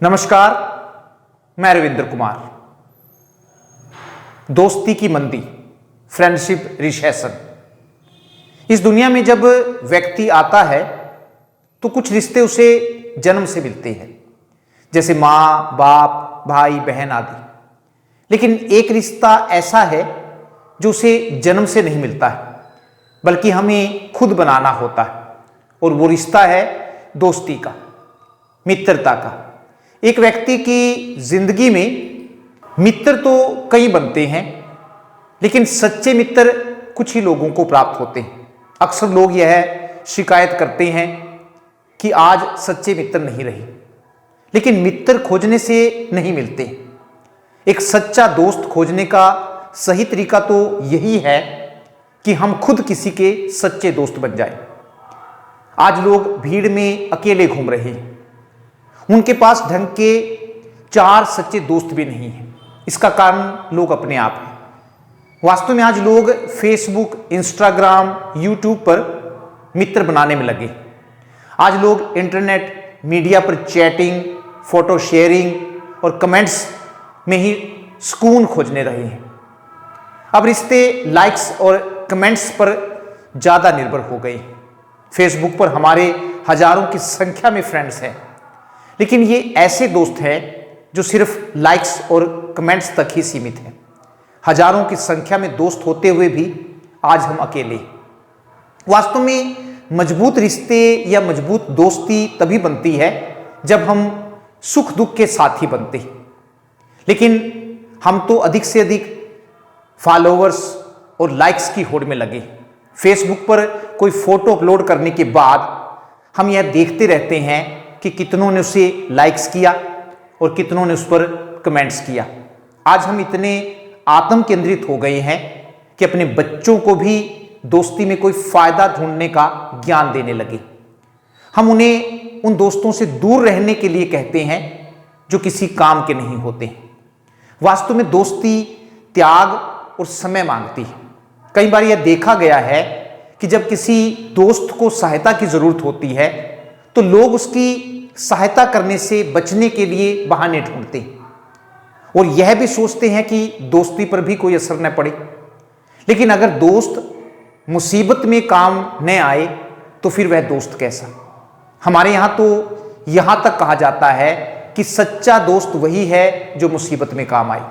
नमस्कार, मैं रविंद्र कुमार। दोस्ती की मंदी, फ्रेंडशिप रिसेशन। इस दुनिया में जब व्यक्ति आता है तो कुछ रिश्ते उसे जन्म से मिलते हैं, जैसे माँ बाप, भाई बहन आदि। लेकिन एक रिश्ता ऐसा है जो उसे जन्म से नहीं मिलता है, बल्कि हमें खुद बनाना होता है। और वो रिश्ता है दोस्ती का, मित्रता का। एक व्यक्ति की जिंदगी में मित्र तो कई बनते हैं, लेकिन सच्चे मित्र कुछ ही लोगों को प्राप्त होते हैं। अक्सर लोग यह शिकायत करते हैं कि आज सच्चे मित्र नहीं रहे, लेकिन मित्र खोजने से नहीं मिलते। एक सच्चा दोस्त खोजने का सही तरीका तो यही है कि हम खुद किसी के सच्चे दोस्त बन जाएं। आज लोग भीड़ में अकेले घूम रहे हैं, उनके पास ढंग के 4 सच्चे दोस्त भी नहीं हैं। इसका कारण लोग अपने आप हैं। वास्तव में आज लोग फेसबुक, इंस्टाग्राम, यूट्यूब पर मित्र बनाने में लगे। आज लोग इंटरनेट मीडिया पर चैटिंग, फोटो शेयरिंग और कमेंट्स में ही सुकून खोजने रहे हैं। अब रिश्ते लाइक्स और कमेंट्स पर ज़्यादा निर्भर हो गए। फेसबुक पर हमारे हजारों की संख्या में फ्रेंड्स हैं, लेकिन ये ऐसे दोस्त हैं जो सिर्फ लाइक्स और कमेंट्स तक ही सीमित हैं। हजारों की संख्या में दोस्त होते हुए भी आज हम अकेले। वास्तव में मजबूत रिश्ते या मजबूत दोस्ती तभी बनती है जब हम सुख दुख के साथी बनते हैं। लेकिन हम तो अधिक से अधिक फॉलोअर्स और लाइक्स की होड़ में लगे। फेसबुक पर कोई फोटो अपलोड करने के बाद हम यह देखते रहते हैं कि कितनों ने उसे लाइक्स किया और कितनों ने उस पर कमेंट्स किया। आज हम इतने आत्म केंद्रित हो गए हैं कि अपने बच्चों को भी दोस्ती में कोई फायदा ढूंढने का ज्ञान देने लगे। हम उन्हें उन दोस्तों से दूर रहने के लिए कहते हैं जो किसी काम के नहीं होते। वास्तव में दोस्ती त्याग और समय मांगती है। कई बार यह देखा गया है कि जब किसी दोस्त को सहायता की जरूरत होती है तो लोग उसकी सहायता करने से बचने के लिए बहाने ढूंढते हैं और यह भी सोचते हैं कि दोस्ती पर भी कोई असर न पड़े। लेकिन अगर दोस्त मुसीबत में काम न आए तो फिर वह दोस्त कैसा। हमारे यहाँ तो यहाँ तक कहा जाता है कि सच्चा दोस्त वही है जो मुसीबत में काम आए।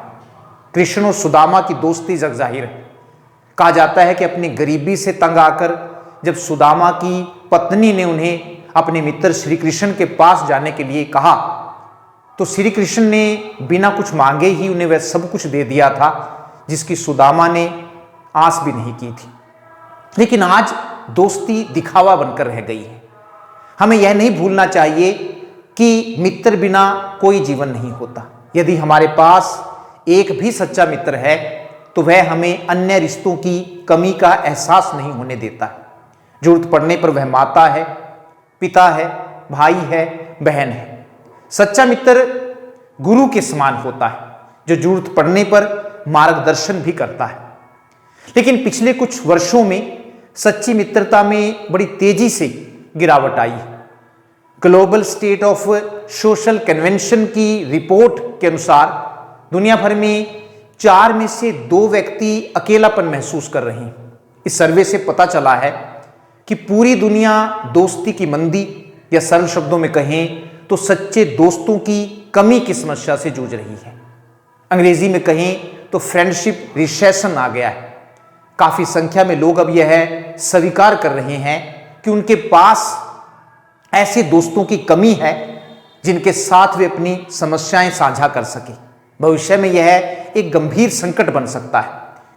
कृष्ण और सुदामा की दोस्ती जग जाहिर है। कहा जाता है कि अपनी गरीबी से तंग आकर जब सुदामा की पत्नी ने उन्हें अपने मित्र श्री कृष्ण के पास जाने के लिए कहा तो श्री कृष्ण ने बिना कुछ मांगे ही उन्हें वह सब कुछ दे दिया था जिसकी सुदामा ने आस भी नहीं की थी। लेकिन आज दोस्ती दिखावा बनकर रह गई है। हमें यह नहीं भूलना चाहिए कि मित्र बिना कोई जीवन नहीं होता। यदि हमारे पास एक भी सच्चा मित्र है तो वह हमें अन्य रिश्तों की कमी का एहसास नहीं होने देता। जरूरत पड़ने पर वह माता है, पिता है, भाई है, बहन है। सच्चा मित्र गुरु के समान होता है जो जरूरत पड़ने पर मार्गदर्शन भी करता है। लेकिन पिछले कुछ वर्षों में सच्ची मित्रता में बड़ी तेजी से गिरावट आई है। Global state of social convention की रिपोर्ट के अनुसार दुनिया भर में 4 में से 2 व्यक्ति अकेलापन महसूस कर रहे हैं। इस सर्वे से पता चला है कि पूरी दुनिया दोस्ती की मंदी या सरल शब्दों में कहें तो सच्चे दोस्तों की कमी की समस्या से जूझ रही है। अंग्रेजी में कहें तो फ्रेंडशिप रिसेशन आ गया है। काफी संख्या में लोग अब यह स्वीकार कर रहे हैं कि उनके पास ऐसे दोस्तों की कमी है जिनके साथ वे अपनी समस्याएं साझा कर सके। भविष्य में यह एक गंभीर संकट बन सकता है,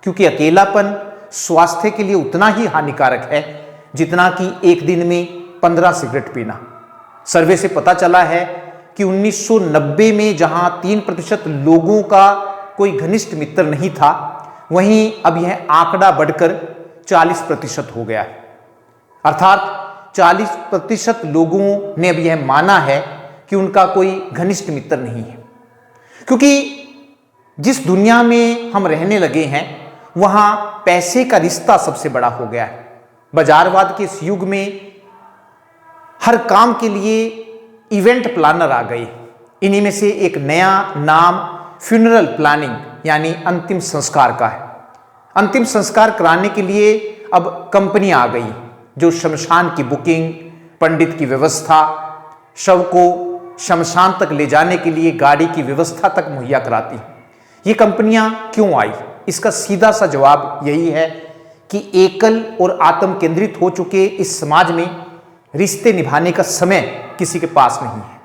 क्योंकि अकेलापन स्वास्थ्य के लिए उतना ही हानिकारक है जितना कि एक दिन में 15 सिगरेट पीना। सर्वे से पता चला है कि 1990 में जहां 3% लोगों का कोई घनिष्ठ मित्र नहीं था, वहीं अब यह आंकड़ा बढ़कर 40% हो गया है। अर्थात 40% लोगों ने अब यह माना है कि उनका कोई घनिष्ठ मित्र नहीं है। क्योंकि जिस दुनिया में हम रहने लगे हैं वहां पैसे का रिश्ता सबसे बड़ा हो गया है। बाजारवाद के इस युग में हर काम के लिए इवेंट प्लानर आ गए। इन्हीं में से एक नया नाम फ्यूनरल प्लानिंग यानी अंतिम संस्कार का है। अंतिम संस्कार कराने के लिए अब कंपनियां आ गई जो शमशान की बुकिंग, पंडित की व्यवस्था, शव को शमशान तक ले जाने के लिए गाड़ी की व्यवस्था तक मुहैया कराती। ये कंपनियां क्यों आई? इसका सीधा सा जवाब यही है कि एकल और आत्म केंद्रित हो चुके इस समाज में रिश्ते निभाने का समय किसी के पास नहीं है।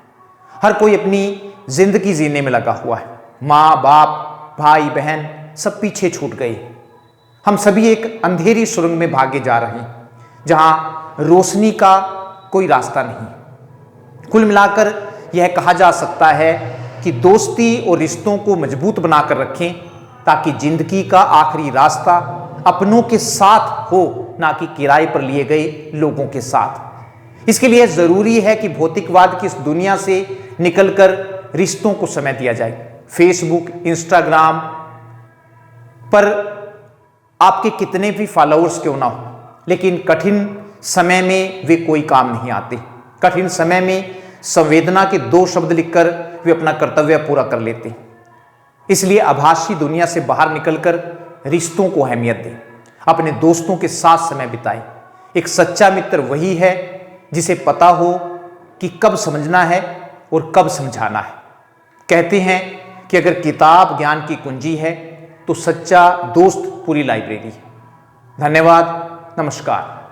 हर कोई अपनी जिंदगी जीने में लगा हुआ है। माँ बाप, भाई बहन सब पीछे छूट गए। हम सभी एक अंधेरी सुरंग में भागे जा रहे हैं जहां रोशनी का कोई रास्ता नहीं। कुल मिलाकर यह कहा जा सकता है कि दोस्ती और रिश्तों को मजबूत बनाकर रखें ताकि जिंदगी का आखिरी रास्ता अपनों के साथ हो, ना कि किराए पर लिए गए लोगों के साथ। इसके लिए जरूरी है कि भौतिकवाद की इस दुनिया से निकलकर रिश्तों को समय दिया जाए। फेसबुक, इंस्टाग्राम पर आपके कितने भी फॉलोअर्स क्यों ना हो, लेकिन कठिन समय में वे कोई काम नहीं आते। कठिन समय में संवेदना के 2 शब्द लिखकर वे अपना कर्तव्य पूरा कर लेते। इसलिए आभासी दुनिया से बाहर निकलकर रिश्तों को अहमियत दें, अपने दोस्तों के साथ समय बिताएं। एक सच्चा मित्र वही है जिसे पता हो कि कब समझना है और कब समझाना है। कहते हैं कि अगर किताब ज्ञान की कुंजी है तो सच्चा दोस्त पूरी लाइब्रेरी है। धन्यवाद, नमस्कार।